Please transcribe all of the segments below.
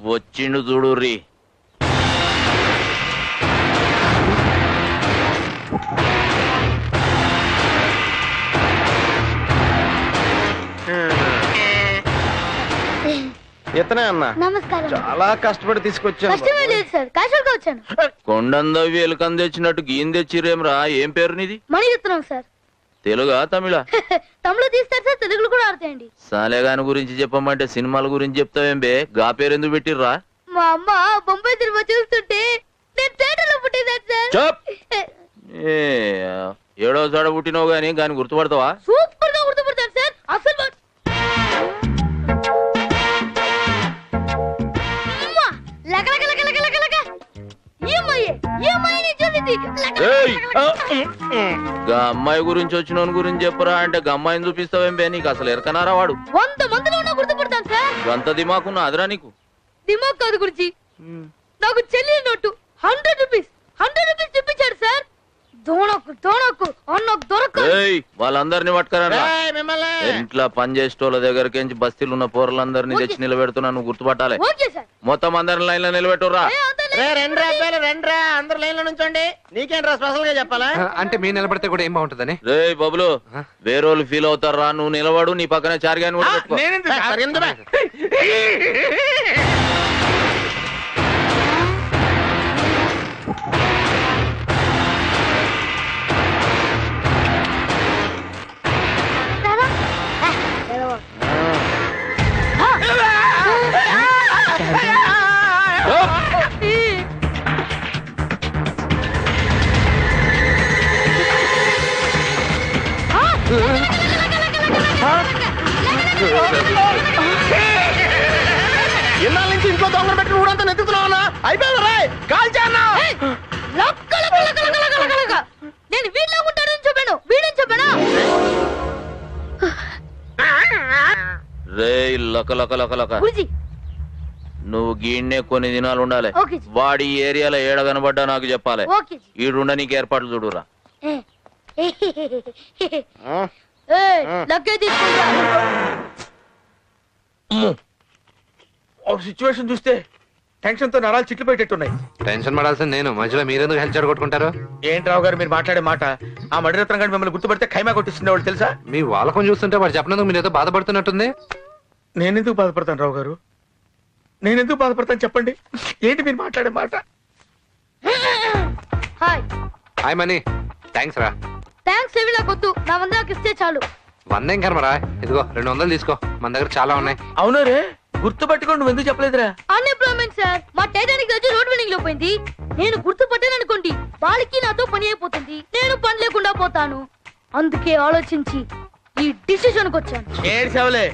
వచ్చిండు చూడుర్రి. ఇతనే అన్న. నమస్కారం. చాలా కష్టపడి తీసుకొచ్చాను. కష్టమే లేదు సార్, క్యాషువల్గా వచ్చాను. కొండందవి ఎలుకని తెచ్చినట్టు గీన్ తెచ్చిరేమ్రా. ఏం పేరు నీది? మణిరత్నం సార్. తెలుగా తమిళ? తమిళ తీస్తారు సార్, తెలుగులో కూడా ఆడతాయండి. సాలేగాని గురించి చెప్పమంటే సినిమాల గురించి చెప్తావేం బే? గా పేరు ఎందుకు పెట్టిర్రా? మా అమ్మ బొంబాయి సినిమా చూస్తుంటే నేను థియేటర్లో పుట్టేదాన్ని సార్. చెప్. ఏడో సాడ పుట్టినావు గానీ గాని గుర్తుపడతావా? సూపర్ గా గుర్తుపడతాను సార్. అసలు అమ్మాయి గురించి వచ్చిన గురించి చెప్పరా అంటే అమ్మాయిని చూపిస్తావేం బే? నీకు అసలు ఎరకనారా వాడు? 100 మందిలో ఉన్నా గుర్తుపడతాను సార్. గంత దిమాకున్నా అదరా నీకు? దిమాగ్ కాదు గురించి, నాకు చెల్లి నోటు 100 రూపీస్ చూపించాడు సార్. దోణకు అన్నకు దొరకదు. వాళ్ళందరినీ పట్టుకరా. ఇంట్లో పని చేసేటోళ్ళ దగ్గరికి బస్తీలు ఉన్న పోరలందరినీ తెచ్చి నిలబెడుతున్నా. నువ్వు గుర్తుపట్టాలి. మొత్తం అందరిని లైన్ లో నిలబెట్టురా. రెండ్రా అందరు లైన్ లో నుంచోండి. నీకేంట్రా స్పెషల్ గా చెప్పాలా? అంటే మీరు నిలబడితే కూడా ఏం బాగుంటుందని. రే బబులు, వేరేళ్ళు ఫీల్ అవుతారా? నువ్వు నిలబడు, నీ పక్కన చారిగాని ఇన్నాళ్ళ నుంచి ఇంట్లో దొంగలు పెట్టి ఊడంతా నెత్తుతున్నావునా? అయిపోయింది రాయ్ కాల్చాను. నేను వీళ్ళ ఉంటాడని చెప్పాను, వీడని చెప్పాను. రే లక లక లక లక, నువ్వు గీడ్నే కొన్ని దినాలు ఉండాలి. వాడి ఏరియాలో ఏడ కనబడ్డా నాకు చెప్పాలి. ఈడుండ నీకు ఏర్పాట్లు చూడురా. సిచ్యువేషన్ చూస్తే టెన్షన్ తో నరాలు చిట్లు పెట్టేట్టున్నాయి. టెన్షన్ పడాల్సింది నేను, మధ్యలో మీరెందుకు హెల్ప్ చెడగొట్టుకుంటారు? ఏంటి రావు గారు మీరు మాట్లాడే మాట? ఆ మడిరత్నం గారు మిమ్మల్ని గుర్తుపడితే ఖైమా కొట్టిస్తుండే వాళ్ళు తెలుసా? మీ వాళ్ళకం చూస్తుంటే వాడు చెప్పినందుకు మీరు ఏదో బాధపడుతున్నట్టుంది. నేనెందుకు బాధపడతాను రావు గారు? నేనెందుకు బాధపడతాను చెప్పండి. ఏంటి మీరు మాట్లాడే మాట? Hi money. థ్యాంక్స్ రా. థ్యాంక్స్ ఏమి నాకొద్దు, నా 100 నాకు ఇస్తే చాలు. 100 ఏం కర్మరా, ఇదిగో 200 తీసుకో, మన దగ్గర చాలా ఉన్నాయి. అవును రే, గుర్తుపట్టుకోండి. నువ్వు ఎందుకు చెప్పలేదురా? Unemployment sir. మా టైటానిక్ వచ్చి రోడ్ వెల్డింగ్ లో పోయింది. నేను గుర్తుపట్టాను అనుకోండి, వాళ్ళకి నాతో పని అయిపోతుంది, నేను పని లేకుండా పోతాను. అందుకే ఆలోచించి ఈ డిసిషన్ కి వచ్చాను. ఏడ్చావులే,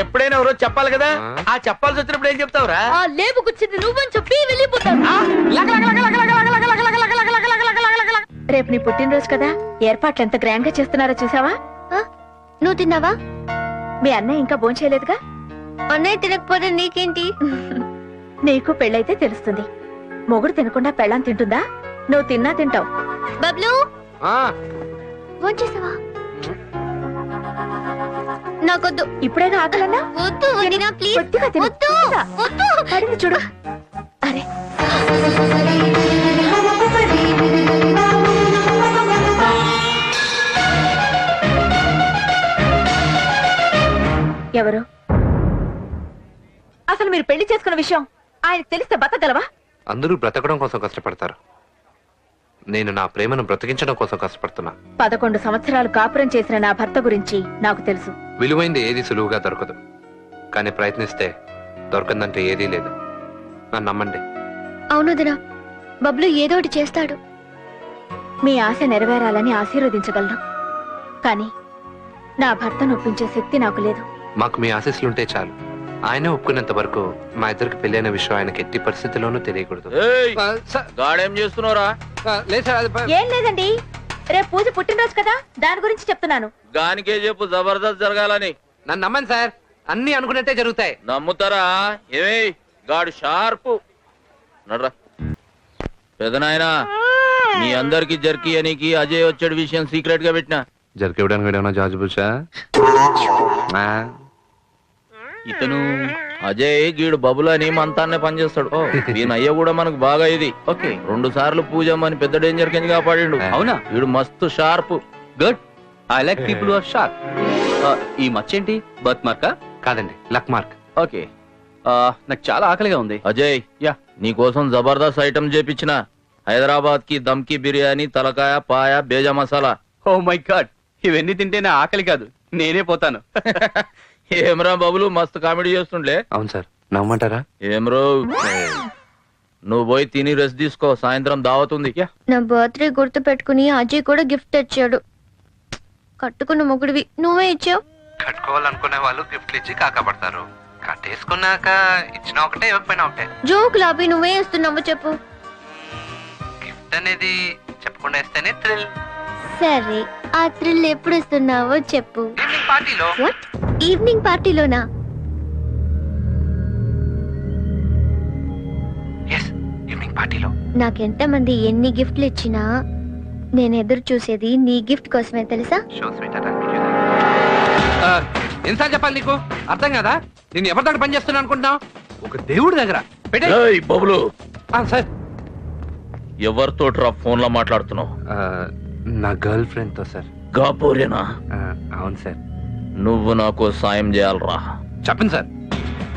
ఎప్పుడైనా ఎవరో చెప్పాలి కదా. ఆ చెప్పాల్సి వచ్చినప్పుడు ఏం చెప్తావురా? ఆ లేపుకొచ్చింది నువ్వని చెప్పి వెళ్ళిపోతాను. రేపు నీ పుట్టినరోజు కదా, ఏర్పాట్లు ఎంత గ్రాండ్ గా చేస్తున్నారో చూసావా? నువ్వు తిన్నావా? మీ అన్నయ్య ఇంకా భోంచేయలేదుగా. అన్నయ్య తినకపోతే నీకేంటి? నీకు పెళ్ళైతే తెలుస్తుంది. మొగుడు తినకుండా పెళ్ళాం తింటుందా? నువ్వు తిన్నా తింటావు. బబ్లు భోంచేసావా? నాకొద్దు. ఇప్పుడైనా ఆకలన్నా? వద్దు వదినా ప్లీజ్. కొద్దిగా తిను. వద్దు. పడింది చూడు. అరే ఎవరు? అసలు మీరు పెళ్లి చేసుకున్న విషయం ఆయనకు తెలిస్తే బతకగలవా? అందరూ బ్రతకడం కోసం కష్టపడతారు, నేను నా ప్రేమను బ్రతికించడం కోసం కష్టపడుతున్నా. 11 సంవత్సరాలు కాపురం చేసిన నా భర్త గురించి నాకు తెలుసు. విలువైంది ఏది సులువుగా దొరకదు, కానీ ప్రయత్నిస్తే దొరకందంటే ఏదీ లేదు. నన్ను నమ్మండి. అవును దినా, బబ్లు ఏదోటి చేస్తాడు. మీ ఆశ నెరవేరాలని ఆశీర్వదించగలను, కానీ నా భర్తను ఒప్పించే శక్తి నాకు లేదు. మాకు మీ ఆశీస్సులుంటే చాలు. ఆయన ఒప్పుకునేంత వరకు మా ఇద్దరికి పెళ్ళైన విషయం ఆయనకి ఎట్టి పరిస్థితుల్లోనూ తెలియకూడదు. గాడేం చేస్తున్నారా? ఏం లేదండి, రేపు పూజ పుట్టినరోజు కదా, దాని గురించి చెప్తున్నాను. గానికే చెప్పు, జబర్దస్త్ జరగాలని. నన్ను నమ్మండి సార్, అన్ని అనుకున్నట్టే జరుగుతాయి. నమ్ముతారా? ఏమే గాడు షార్పు నడ్రా. పెదనాయనా, మీ అందరికి జర్కి అనికి అజయ్ వచ్చాడు విషయం సీక్రెట్ గా పెట్టినా. జరికివ్వడానికి జాజు పూసా? ఇతను అజయ్ గీడు బబుల్ అని మంతాన్నే పనిచేస్తాడు ఈయన అయ్య కూడా మనకు బాగా ఇది ఓకే 2 సార్లు పూజమ్మని పెద్ద డేంజర్ కింద కాపాడిండు అవునా వీడు మస్తు sharp. Good I like people are sharp. ఈ మచ్చ ఏంటి బర్త్ మార్కా? కాదండి లక్ మార్క్. ఓకే నాకు చాలా ఆకలిగా ఉంది. అజయ్ యా నీ కోసం జబర్దస్త్ ఐటమ్ చేపించిన హైదరాబాద్ కి దమ్కి బిర్యానీ తలకాయ పాయ బేజా మసాలా. ఓ మై గాడ్ ఇవన్నీ తింటే నా ఆకలి కాదు నేనే పోతాను. ఏమ్రా బబులు మస్తు కామెడీ చేస్తుండే. అవును సార్ నమ్మంటారా? ఏమ్రో నువ్వు పోయి తిని రెస్ట్ తీసుకో, సాయంత్రం దావతుంది. నా బర్త్డే గుర్తు పెట్టుకుని అజయ్ కూడా గిఫ్ట్ తెచ్చాడు. కట్టుకున్న మొగుడివి నువ్వే ఇచ్చావు. కట్టుకోవాలనుకునే వాళ్ళు గిఫ్ట్లు ఇచ్చి కాకపడతారు. కట్టేసుకున్నాక ఇచ్చిన ఒకటే ఇవ్వకపోయినా ఒకటే. జోక్ లాబీ నువ్వే ఇస్తున్నావు చెప్పు. గిఫ్ట్ అనేది చెప్పకుండా ఇస్తేనే థ్రిల్. సరే ఆ థ్రిల్ ఎప్పుడు ఇస్తున్నావో చెప్పు. ఈవినింగ్ పార్టీలో. వాట్ ఈవినింగ్ పార్టీలోనా? ఎస్ ఈవినింగ్ పార్టీలో. నాకెంతమంది ఎన్ని గిఫ్ట్లు ఇచ్చినా నేను ఎదురు చూసేది నీ గిఫ్ట్ కోసమే తెలుసా. షో స్వీట్ ఎన్నిసార్లు చెప్పాలి నీకు? అర్థం కదా? నేను ఎవరి దగ్గర పని చేస్తున్నా అనుకుంటున్నావు? ఒక దేవుడి దగ్గర పెట్టే. ఏయ్ బబులు సార్ ఎవరితోట్రా ఫోన్ లో మాట్లాడుతున్నావు? నా గర్ల్ ఫ్రెండ్ తో సార్. గాపోరేనా? అవును సార్. నువ్వు నాకు సాయం చేయాలరా. చెప్పండి సార్.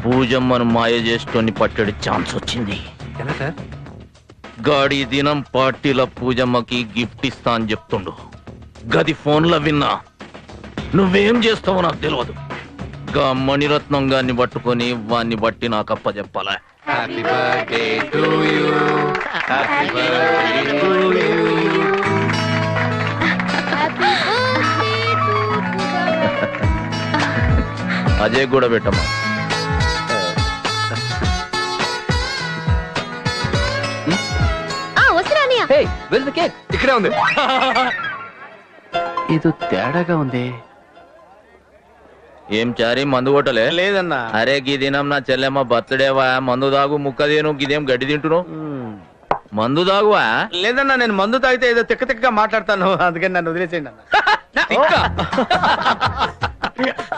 పూజమ్మను మాయ చేస్తోని పట్టడి ఛాన్స్ వచ్చింది. ఎలా సార్? గాడి దినం పార్టీల పూజమ్మకి గిఫ్ట్ ఇస్తా అని చెప్తుండు. గది ఫోన్లో విన్నా. నువ్వేం చేస్తావో నాకు తెలియదు. గా మణిరత్నం గాన్ని పట్టుకొని వాన్ని బట్టి నాకు అప్ప చెప్పాలా. Happy birthday to you. Happy birthday to you. Ajay కూడా పెట్టమ్మా. వస్తున్నా అన్నయ్య. హే వెల్ ద కేక్. ఇక్కడే ఉంది. ఇది తేడాగా ఉంది. ఏం చారి మందు కొట్టలే? లేదన్నా. అరే గీ దినం నా చెల్లెమ్మ బర్త్డేవా, మందు దాగు ముక్కదేను. గిదేం గడ్డి తింటున్నావు? మందు దాగువా? లేదన్నా నేను మందు తాగితే ఏదో తిక్క తిక్కగా మాట్లాడతాను, అందుకని నన్ను వదిలేసేయండి అన్న.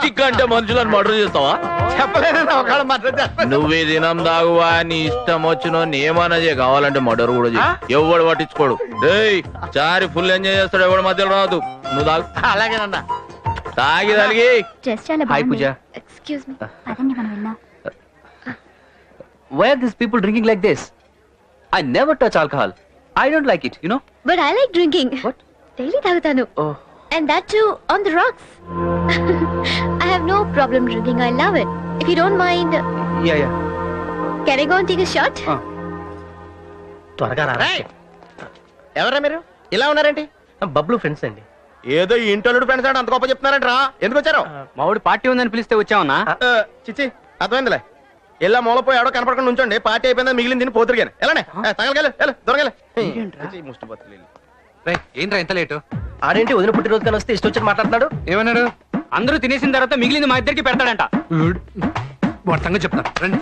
తిక్క అంటే మనుషులను మర్డర్ చేస్తావా? చెప్పలేదన్నా, ఒకవేళ మర్డర్ చేస్తాను. నువ్వు ఈ దినం దాగువా, నీ ఇష్టం వచ్చిన ఏమన్నా చేయ, కావాలంటే మర్డర్ కూడా చేయి. ఎవడు పట్టించుకోడు. రేయ్ చారి ఫుల్ ఎంజాయ్ చేస్తాడు, ఎవడు మధ్యలో రాదు. నువ్వు తాగు. అలాగేనన్నా. తాగి తలిగి. డ్రెస్ చాలా హాయ్ పూజ. Excuse me. పదండి మనం వెళ్దాం. Why are these people drinking like this? I never touch alcohol. I don't like it, you know? But I like drinking. What? Daily తాగుతాను. Oh. And that too on the rocks. I have no problem drinking. I love it. If you don't mind, Yeah. can I go and take a shot? త్వరగా రా. ఎవరా మీరు ఇలా ఉన్నారేంటి? Bablu friends అండి. ఏదో ఈ ఇంటోళ్ళుడు friends అంటే అంత గొప్ప చెప్తున్నారంటరా. ఎందుకు వచ్చారు? మా వాడు పార్టీ ఉందని పిలిస్తే వచ్చావన్నా? చిచ్చి అర్థమైందిలే. ఇలా మూలపోయి ఎవడో కనపడకుండా ఉంచండి. పార్టీ అయిపోయిందా మిగిలింది తిని పోతురుగాను. ఎలానే తగలగలు దొరగలే. ముష్టి బతులు. ఏంట్రా ఎంత లేటు? ఆడేంటి వదిన పుట్టినరోజు కానీ వస్తే ఇష్టం వచ్చి మాట్లాడుతున్నాడు. ఏమన్నాడు? అందరూ తినేసిన తర్వాత మిగిలింది మా ఇద్దరికి పెడతాడంట. వాడు సంగతి చెప్తాను రండి.